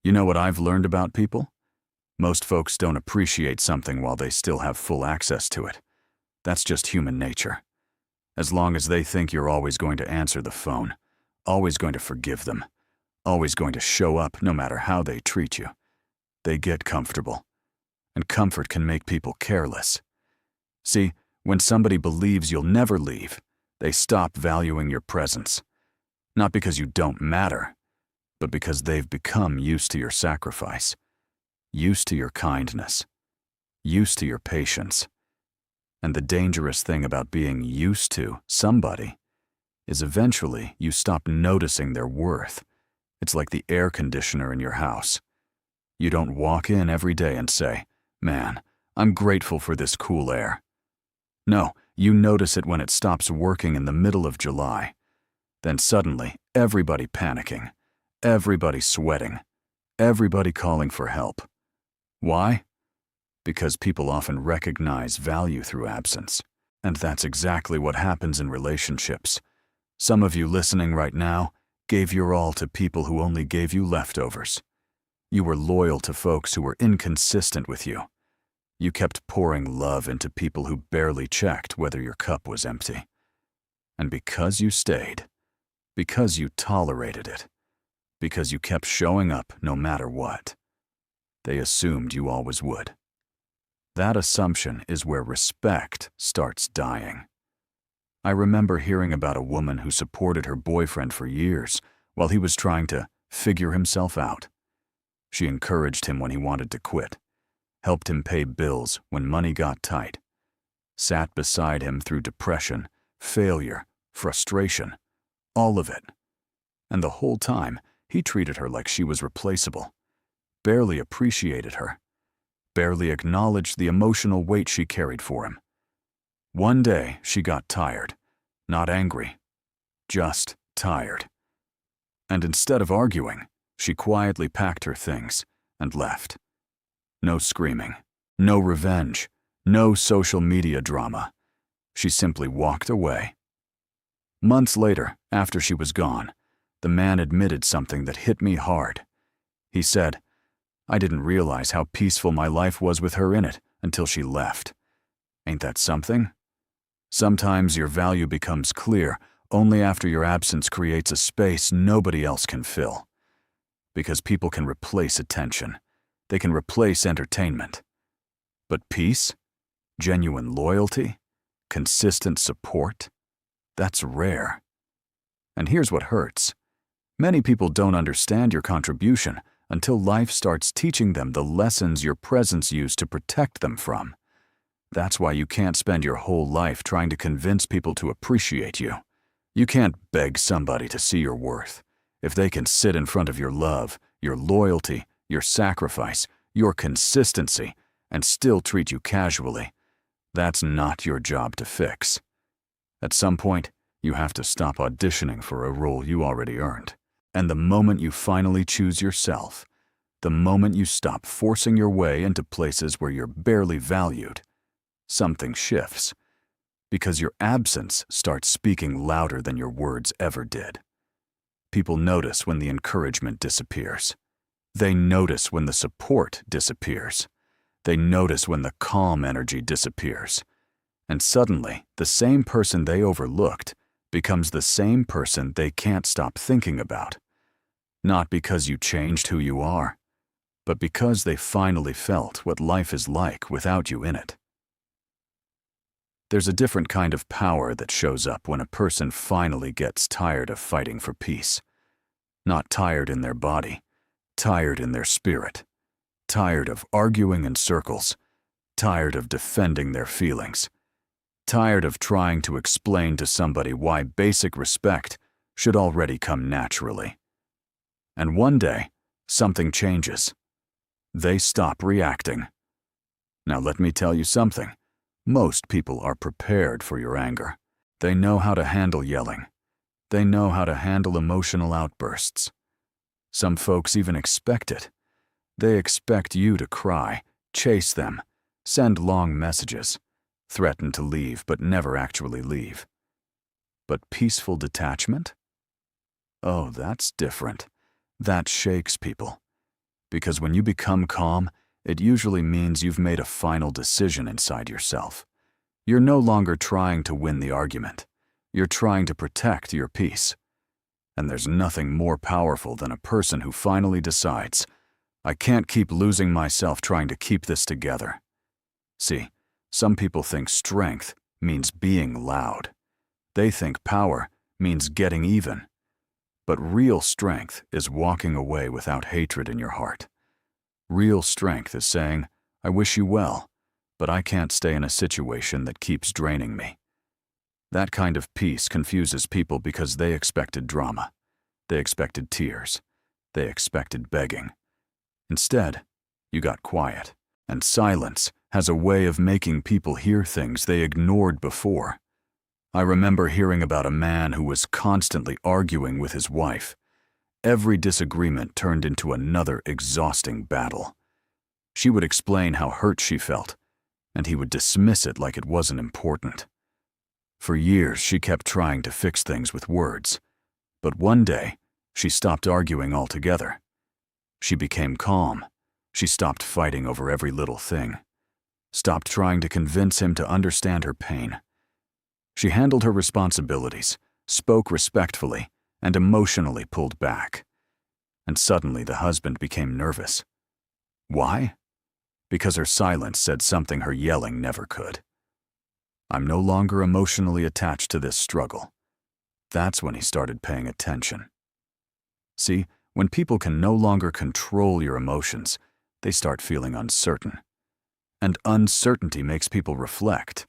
You know what I've learned about people? Most folks don't appreciate something while they still have full access to it. That's just human nature. As long as they think you're always going to answer the phone, always going to forgive them, always going to show up no matter how they treat you, they get comfortable. And comfort can make people careless. See, when somebody believes you'll never leave, they stop valuing your presence. Not because you don't matter, but because they've become used to your sacrifice, used to your kindness, used to your patience. And the dangerous thing about being used to somebody is eventually you stop noticing their worth. It's like the air conditioner in your house. You don't walk in every day and say, "Man, I'm grateful for this cool air." No, you notice it when it stops working in the middle of July. Then suddenly, everybody panicking, everybody sweating, everybody calling for help. Why? Because people often recognize value through absence. And that's exactly what happens in relationships. Some of you listening right now gave your all to people who only gave you leftovers. You were loyal to folks who were inconsistent with you. You kept pouring love into people who barely checked whether your cup was empty. And because you stayed, because you tolerated it, because you kept showing up no matter what, they assumed you always would. That assumption is where respect starts dying. I remember hearing about a woman who supported her boyfriend for years while he was trying to figure himself out. She encouraged him when he wanted to quit, helped him pay bills when money got tight, sat beside him through depression, failure, frustration, all of it. And the whole time, he treated her like she was replaceable, barely appreciated her, barely acknowledged the emotional weight she carried for him. One day, she got tired, not angry, just tired. And instead of arguing, she quietly packed her things and left. No screaming, no revenge, no social media drama. She simply walked away. Months later, after she was gone, the man admitted something that hit me hard. He said, "I didn't realize how peaceful my life was with her in it until she left." Ain't that something? Sometimes your value becomes clear only after your absence creates a space nobody else can fill. Because people can replace attention. They can replace entertainment. But peace, genuine loyalty, consistent support, that's rare. And here's what hurts. Many people don't understand your contribution until life starts teaching them the lessons your presence used to protect them from. That's why you can't spend your whole life trying to convince people to appreciate you. You can't beg somebody to see your worth. If they can sit in front of your love, your loyalty, your sacrifice, your consistency, and still treat you casually, that's not your job to fix. At some point, you have to stop auditioning for a role you already earned. And the moment you finally choose yourself, the moment you stop forcing your way into places where you're barely valued, something shifts. Because your absence starts speaking louder than your words ever did. People notice when the encouragement disappears. They notice when the support disappears. They notice when the calm energy disappears. And suddenly, the same person they overlooked becomes the same person they can't stop thinking about. Not because you changed who you are, but because they finally felt what life is like without you in it. There's a different kind of power that shows up when a person finally gets tired of fighting for peace. Not tired in their body, tired in their spirit, tired of arguing in circles, tired of defending their feelings, tired of trying to explain to somebody why basic respect should already come naturally. And one day, something changes. They stop reacting. Now let me tell you something. Most people are prepared for your anger. They know how to handle yelling. They know how to handle emotional outbursts. Some folks even expect it. They expect you to cry, chase them, send long messages, threaten to leave but never actually leave. But peaceful detachment? Oh, that's different. That shakes people. Because when you become calm, it usually means you've made a final decision inside yourself. You're no longer trying to win the argument. You're trying to protect your peace. And there's nothing more powerful than a person who finally decides, I can't keep losing myself trying to keep this together. See, some people think strength means being loud. They think power means getting even. But real strength is walking away without hatred in your heart. Real strength is saying, I wish you well, but I can't stay in a situation that keeps draining me. That kind of peace confuses people because they expected drama. They expected tears. They expected begging. Instead, you got quiet. And silence has a way of making people hear things they ignored before. I remember hearing about a man who was constantly arguing with his wife. Every disagreement turned into another exhausting battle. She would explain how hurt she felt, and he would dismiss it like it wasn't important. For years, she kept trying to fix things with words. But one day, she stopped arguing altogether. She became calm. She stopped fighting over every little thing. Stopped trying to convince him to understand her pain. She handled her responsibilities, spoke respectfully, and emotionally pulled back. And suddenly the husband became nervous. Why? Because her silence said something her yelling never could. I'm no longer emotionally attached to this struggle. That's when he started paying attention. See, when people can no longer control your emotions, they start feeling uncertain. And uncertainty makes people reflect.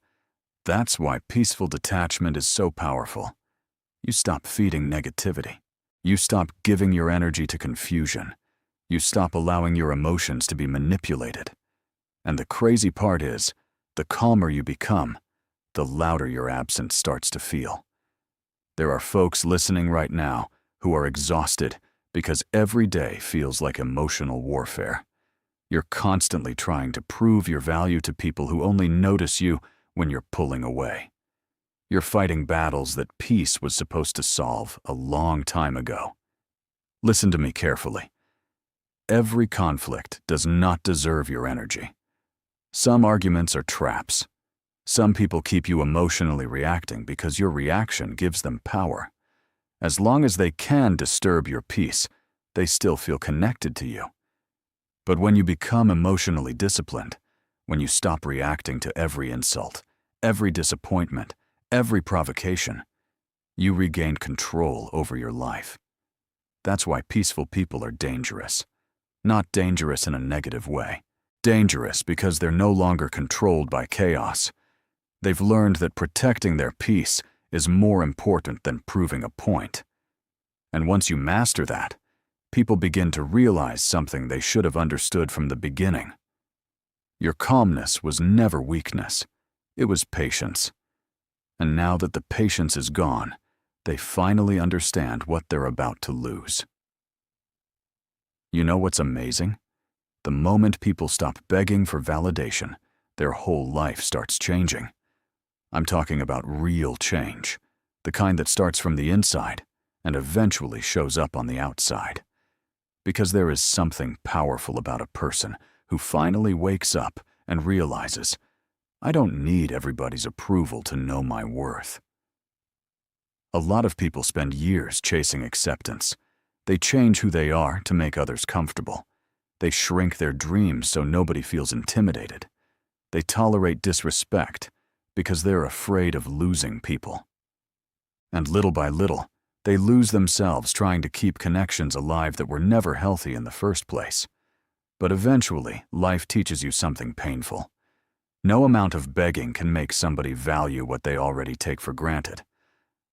That's why peaceful detachment is so powerful. You stop feeding negativity. You stop giving your energy to confusion. You stop allowing your emotions to be manipulated. And the crazy part is, the calmer you become, the louder your absence starts to feel. There are folks listening right now who are exhausted because every day feels like emotional warfare. You're constantly trying to prove your value to people who only notice you when you're pulling away. You're fighting battles that peace was supposed to solve a long time ago. Listen to me carefully. Every conflict does not deserve your energy. Some arguments are traps. Some people keep you emotionally reacting because your reaction gives them power. As long as they can disturb your peace, they still feel connected to you. But when you become emotionally disciplined, when you stop reacting to every insult, every disappointment, every provocation, you regain control over your life. That's why peaceful people are dangerous. Not dangerous in a negative way. Dangerous because they're no longer controlled by chaos. They've learned that protecting their peace is more important than proving a point. And once you master that, people begin to realize something they should have understood from the beginning. Your calmness was never weakness. It was patience. And now that the patience is gone, they finally understand what they're about to lose. You know what's amazing? The moment people stop begging for validation, their whole life starts changing. I'm talking about real change, the kind that starts from the inside and eventually shows up on the outside. Because there is something powerful about a person who finally wakes up and realizes, I don't need everybody's approval to know my worth. A lot of people spend years chasing acceptance. They change who they are to make others comfortable. They shrink their dreams so nobody feels intimidated. They tolerate disrespect because they're afraid of losing people. And little by little, they lose themselves trying to keep connections alive that were never healthy in the first place. But eventually, life teaches you something painful. No amount of begging can make somebody value what they already take for granted.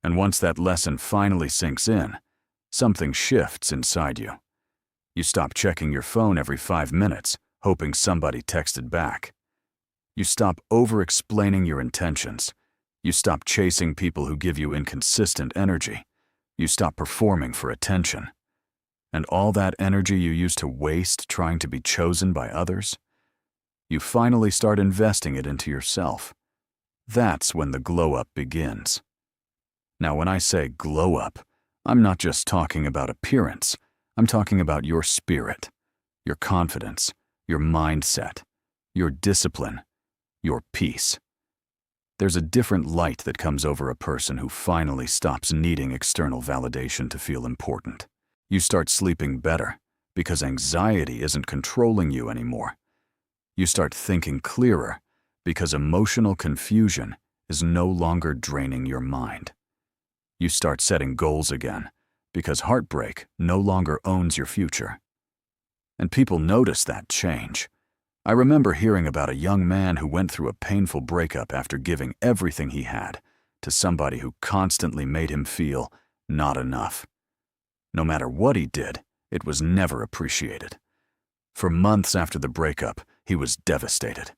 And once that lesson finally sinks in, something shifts inside you. You stop checking your phone every 5 minutes, hoping somebody texted back. You stop over-explaining your intentions. You stop chasing people who give you inconsistent energy. You stop performing for attention. And all that energy you used to waste trying to be chosen by others, you finally start investing it into yourself. That's when the glow-up begins. Now, when I say glow-up, I'm not just talking about appearance. I'm talking about your spirit, your confidence, your mindset, your discipline, your peace. There's a different light that comes over a person who finally stops needing external validation to feel important. You start sleeping better because anxiety isn't controlling you anymore. You start thinking clearer because emotional confusion is no longer draining your mind. You start setting goals again because heartbreak no longer owns your future. And people notice that change. I remember hearing about a young man who went through a painful breakup after giving everything he had to somebody who constantly made him feel not enough. No matter what he did, it was never appreciated. For months after the breakup, he was devastated.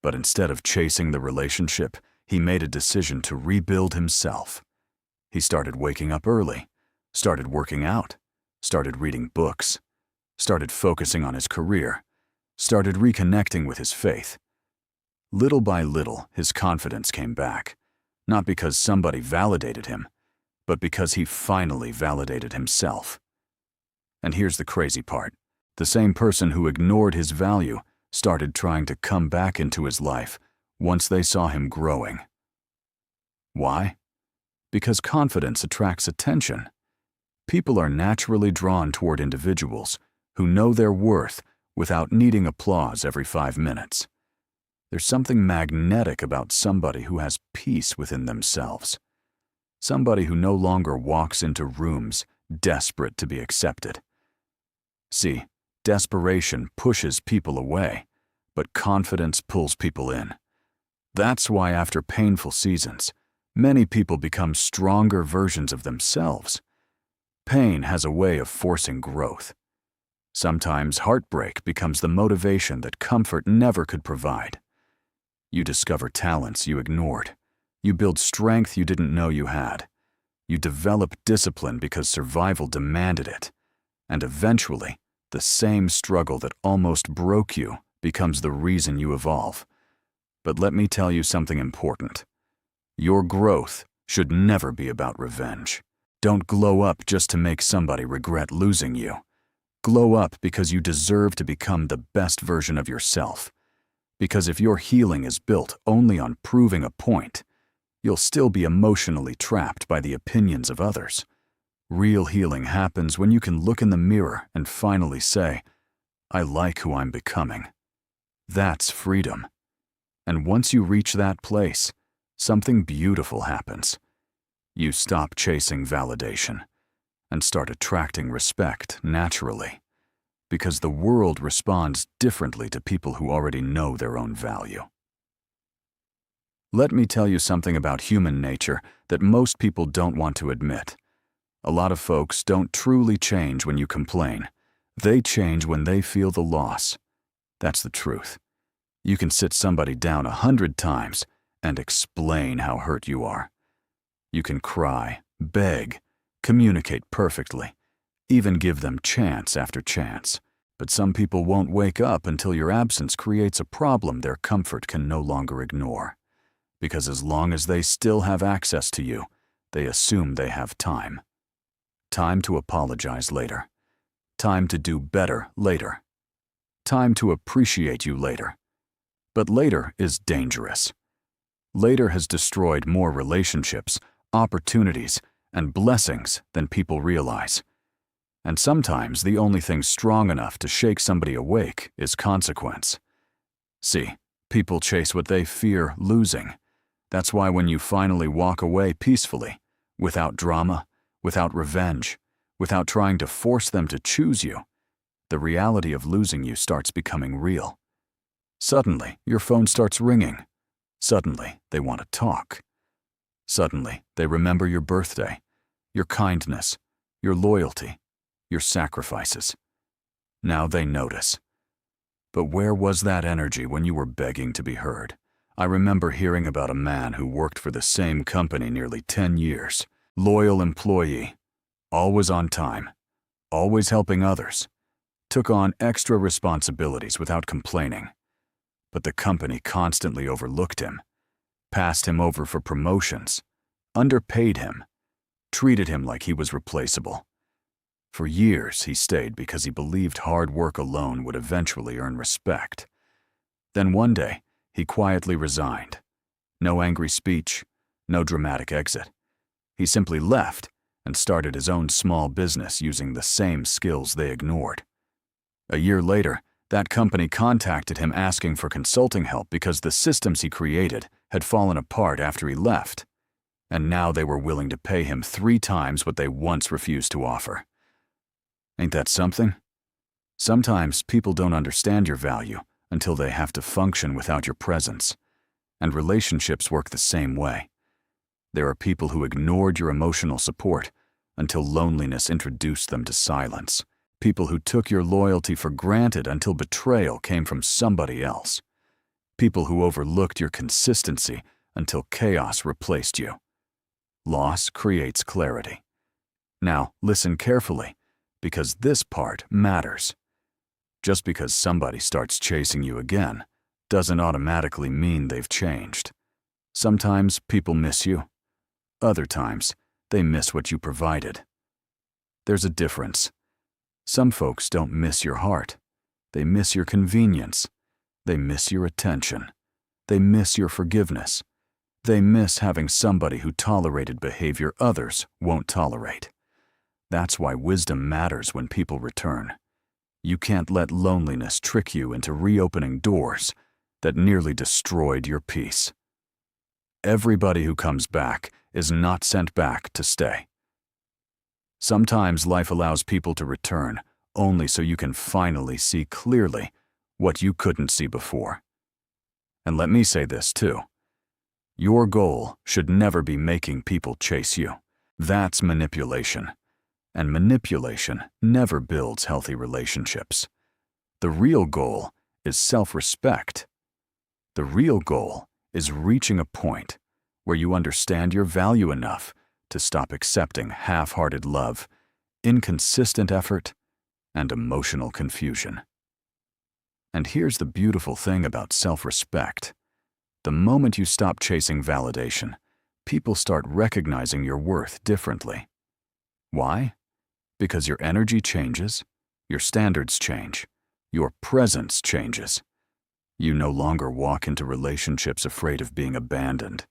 But instead of chasing the relationship, he made a decision to rebuild himself. He started waking up early, started working out, started reading books, started focusing on his career, started reconnecting with his faith. Little by little, his confidence came back, not because somebody validated him, but because he finally validated himself. And here's the crazy part. The same person who ignored his value started trying to come back into his life once they saw him growing. Why? Because confidence attracts attention. People are naturally drawn toward individuals who know their worth without needing applause every 5 minutes. There's something magnetic about somebody who has peace within themselves. Somebody who no longer walks into rooms desperate to be accepted. See, desperation pushes people away, but confidence pulls people in. That's why after painful seasons, many people become stronger versions of themselves. Pain has a way of forcing growth. Sometimes heartbreak becomes the motivation that comfort never could provide. You discover talents you ignored. You build strength you didn't know you had. You develop discipline because survival demanded it. And eventually, the same struggle that almost broke you becomes the reason you evolve. But let me tell you something important. Your growth should never be about revenge. Don't glow up just to make somebody regret losing you. Glow up because you deserve to become the best version of yourself. Because if your healing is built only on proving a point, you'll still be emotionally trapped by the opinions of others. Real healing happens when you can look in the mirror and finally say, I like who I'm becoming. That's freedom. And once you reach that place, something beautiful happens. You stop chasing validation and start attracting respect naturally, because the world responds differently to people who already know their own value. Let me tell you something about human nature that most people don't want to admit. A lot of folks don't truly change when you complain. They change when they feel the loss. That's the truth. You can sit somebody down 100 times and explain how hurt you are. You can cry, beg, communicate perfectly, even give them chance after chance. But some people won't wake up until your absence creates a problem their comfort can no longer ignore. Because as long as they still have access to you, they assume they have time. Time to apologize later. Time to do better later. Time to appreciate you later. But later is dangerous. Later has destroyed more relationships, opportunities, and blessings than people realize. And sometimes the only thing strong enough to shake somebody awake is consequence. See, people chase what they fear losing. That's why when you finally walk away peacefully, without drama, without revenge, without trying to force them to choose you, the reality of losing you starts becoming real. Suddenly, your phone starts ringing. Suddenly, they want to talk. Suddenly, they remember your birthday, your kindness, your loyalty, your sacrifices. Now they notice. But where was that energy when you were begging to be heard? I remember hearing about a man who worked for the same company nearly 10 years. Loyal employee, always on time, always helping others, took on extra responsibilities without complaining. But the company constantly overlooked him, passed him over for promotions, underpaid him, treated him like he was replaceable. For years, he stayed because he believed hard work alone would eventually earn respect. Then one day, he quietly resigned. No angry speech, no dramatic exit. He simply left and started his own small business using the same skills they ignored. A year later, that company contacted him asking for consulting help because the systems he created had fallen apart after he left, and now they were willing to pay him 3 times what they once refused to offer. Ain't that something? Sometimes people don't understand your value until they have to function without your presence, and relationships work the same way. There are people who ignored your emotional support until loneliness introduced them to silence. People who took your loyalty for granted until betrayal came from somebody else. People who overlooked your consistency until chaos replaced you. Loss creates clarity. Now, listen carefully, because this part matters. Just because somebody starts chasing you again doesn't automatically mean they've changed. Sometimes people miss you. Other times, they miss what you provided. There's a difference. Some folks don't miss your heart. They miss your convenience. They miss your attention. They miss your forgiveness. They miss having somebody who tolerated behavior others won't tolerate. That's why wisdom matters when people return. You can't let loneliness trick you into reopening doors that nearly destroyed your peace. Everybody who comes back is not sent back to stay. Sometimes life allows people to return only so you can finally see clearly what you couldn't see before. And let me say this too. Your goal should never be making people chase you. That's manipulation. And manipulation never builds healthy relationships. The real goal is self-respect. The real goal is reaching a point where you understand your value enough to stop accepting half-hearted love, inconsistent effort, and emotional confusion. And here's the beautiful thing about self-respect. The moment you stop chasing validation, people start recognizing your worth differently. Why? Because your energy changes, your standards change, your presence changes. You no longer walk into relationships afraid of being abandoned.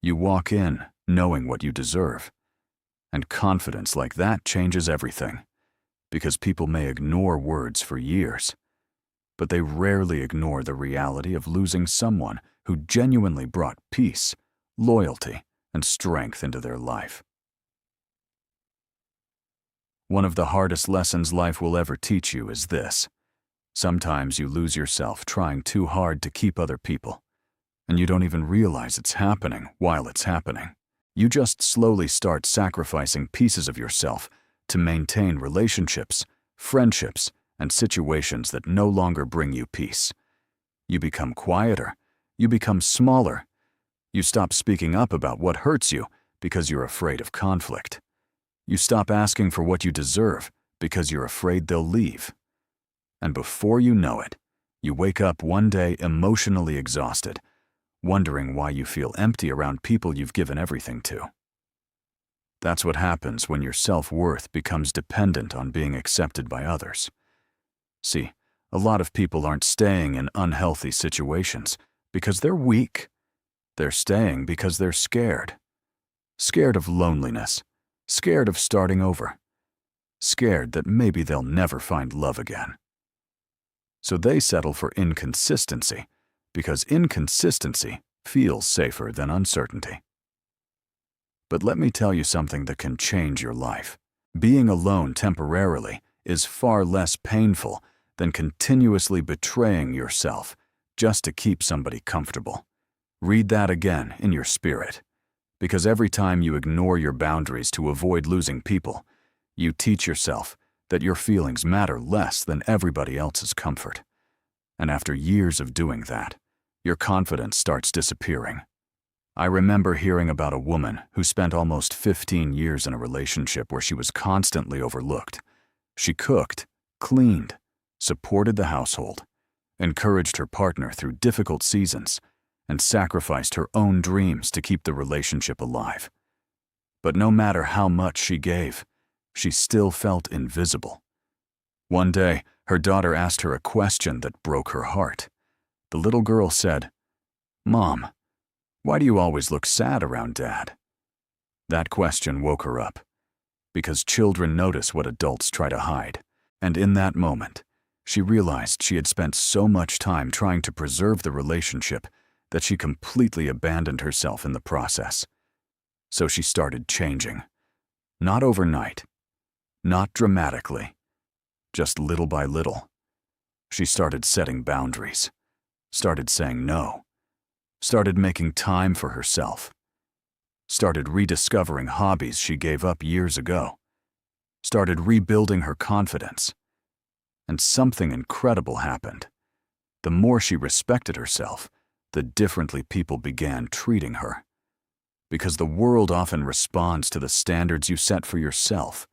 You walk in knowing what you deserve. And confidence like that changes everything, because people may ignore words for years, but they rarely ignore the reality of losing someone who genuinely brought peace, loyalty, and strength into their life. One of the hardest lessons life will ever teach you is this. Sometimes you lose yourself trying too hard to keep other people, and you don't even realize it's happening while it's happening. You just slowly start sacrificing pieces of yourself to maintain relationships, friendships, and situations that no longer bring you peace. You become quieter. You become smaller. You stop speaking up about what hurts you because you're afraid of conflict. You stop asking for what you deserve because you're afraid they'll leave. And before you know it, you wake up one day emotionally exhausted, wondering why you feel empty around people you've given everything to. That's what happens when your self-worth becomes dependent on being accepted by others. See, a lot of people aren't staying in unhealthy situations because they're weak. They're staying because they're scared. Scared of loneliness. Scared of starting over. Scared that maybe they'll never find love again. So they settle for inconsistency, because inconsistency feels safer than uncertainty. But let me tell you something that can change your life. Being alone temporarily is far less painful than continuously betraying yourself just to keep somebody comfortable. Read that again in your spirit, because every time you ignore your boundaries to avoid losing people, you teach yourself that your feelings matter less than everybody else's comfort. And after years of doing that, your confidence starts disappearing. I remember hearing about a woman who spent almost 15 years in a relationship where she was constantly overlooked. She cooked, cleaned, supported the household, encouraged her partner through difficult seasons, and sacrificed her own dreams to keep the relationship alive. But no matter how much she gave, she still felt invisible. One day, her daughter asked her a question that broke her heart. The little girl said, "Mom, why do you always look sad around Dad?" That question woke her up, because children notice what adults try to hide. And in that moment, she realized she had spent so much time trying to preserve the relationship that she completely abandoned herself in the process. So she started changing. Not overnight, not dramatically, just little by little. She started setting boundaries, started saying no, started making time for herself, started rediscovering hobbies she gave up years ago, started rebuilding her confidence. And something incredible happened. The more she respected herself, the differently people began treating her. Because the world often responds to the standards you set for yourself.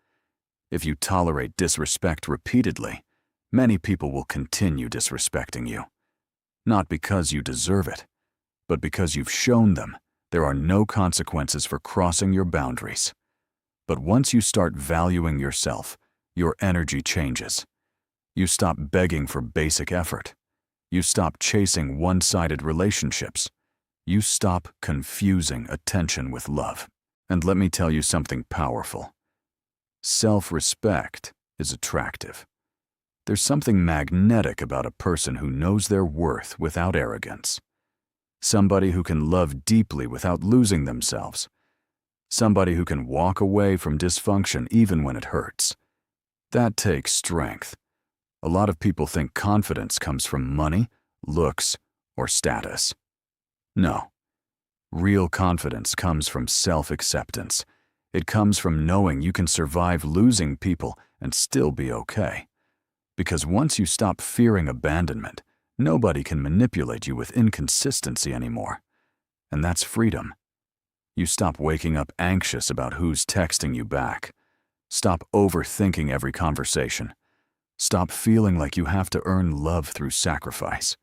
If you tolerate disrespect repeatedly, many people will continue disrespecting you. Not because you deserve it, but because you've shown them there are no consequences for crossing your boundaries. But once you start valuing yourself, your energy changes. You stop begging for basic effort. You stop chasing one-sided relationships. You stop confusing attention with love. And let me tell you something powerful. Self-respect is attractive. There's something magnetic about a person who knows their worth without arrogance. Somebody who can love deeply without losing themselves. Somebody who can walk away from dysfunction even when it hurts. That takes strength. A lot of people think confidence comes from money, looks, or status. No. Real confidence comes from self-acceptance. It comes from knowing you can survive losing people and still be okay. Because once you stop fearing abandonment, nobody can manipulate you with inconsistency anymore. And that's freedom. You stop waking up anxious about who's texting you back. Stop overthinking every conversation. Stop feeling like you have to earn love through sacrifice.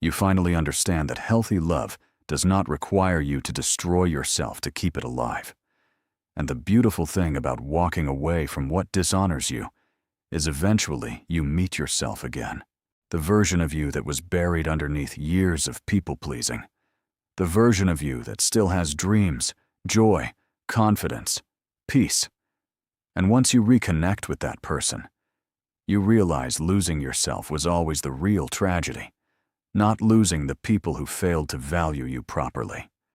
You finally understand that healthy love does not require you to destroy yourself to keep it alive. And the beautiful thing about walking away from what dishonors you is eventually you meet yourself again. The version of you that was buried underneath years of people-pleasing. The version of you that still has dreams, joy, confidence, peace. And once you reconnect with that person, you realize losing yourself was always the real tragedy, not losing the people who failed to value you properly.